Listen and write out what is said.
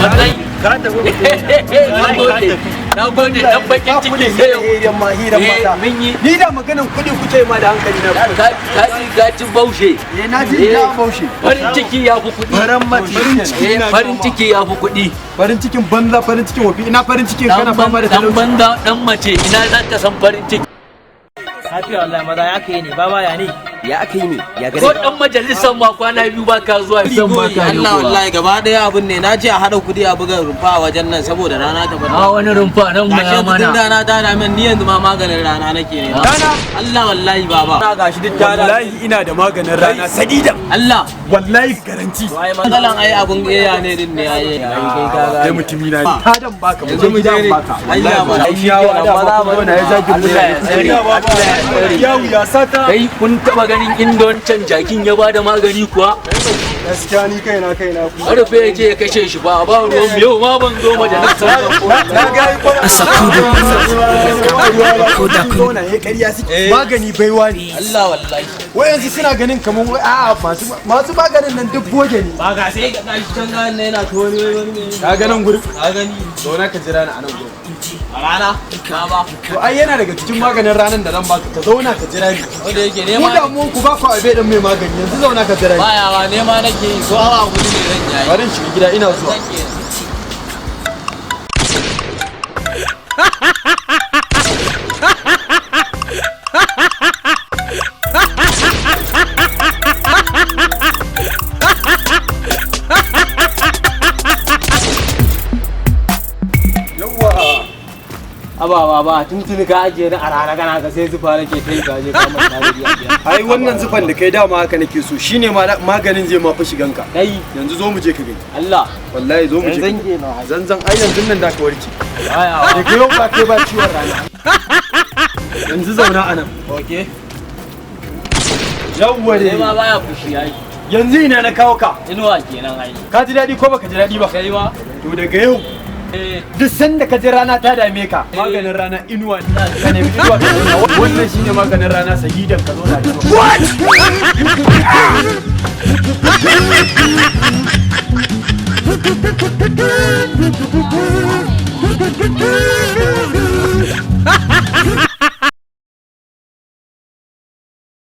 wallahi ka tafi na gode dan bakin ciki sai hiran mata ni da maganan kuɗi kuke ma da hankali na ka ci baushe na ji na baushe farin ciki ya fi kuɗi farin ciki ya fi kuɗi farin cikin banza farin cikin wafi ina farin cikin kana fama da talauci dan banza dan mace ina za ka san farin ciki lafiya wallahi maza ya kai ne baba ya ne ya aka yi ne ya gare ko dan majalisar ma kwana biyu ba ka zuwa san ba ka Allah wallahi gaba daya abun ne na ce a hada kudi a buga rumfa a wajen nan saboda rana ta bada wani rumfa nan ma ya mana din rana ta da min ni yanzu ma maganin rana nake ne rana Allah wallahi baba na gashi duk ta wallahi ina da maganin rana sadida Allah wallahi garanti wai matsalan ai abun iya ne din ne ai kai ka ga sai mutumi na ta dan baka yanzu mu je ne Allah ba ai yawa da maza na ya zaki mu ya sata kai kun taba ganin inda wancan jakin ya bada magani kuwa gaskiya ni kaina karfe yake ya kashe shi ba ruwan yau ma ban zo majalisar na ga kona ya ƙarya suke magani baiwa ne Allah wallahi wayansu suna ganin kamar a'a masu maganin nan duk boge ne ba ga sai ga gashi can ga ne yana to wani ka ga nan gurin ka gani zauna ka jira ni a nan gurin a rana ka ba to ai yana daga cikin maganin ranar da zan baka ka zauna ka jira ni wanda yake mu nema da mu ku ba ku abe dan mai magani yanzu zauna ka jira ni baya wa nema nake yi ko awa gudu ne ran yayi bari in shiga gida ina zuwa ba tuntuni ka ajiye ni a rana kana ka sai zufa nake kai ka je ka manta da biya ai wannan zufan da kai dama haka nake so shine maganin zai ma fa shiganka kai yanzu zo mu je ka gani Allah wallahi zo mu je zange na zanzan ai yanzu nan da ka warke baya da ke yau ba kai ba ciwon rana yanzu zauna a nan okay yawwa sai ma baya fushi ai yanzu ina na kawo ka inuwa kenan ai ka ji daɗi ko baka ji daɗi ba kai ma to daga yau duk sanda ka ji rana ta dame ka maganin rana inuwa ne ka nemi inuwa ka zauna wannan shine maganin rana sagidan ka zauna da what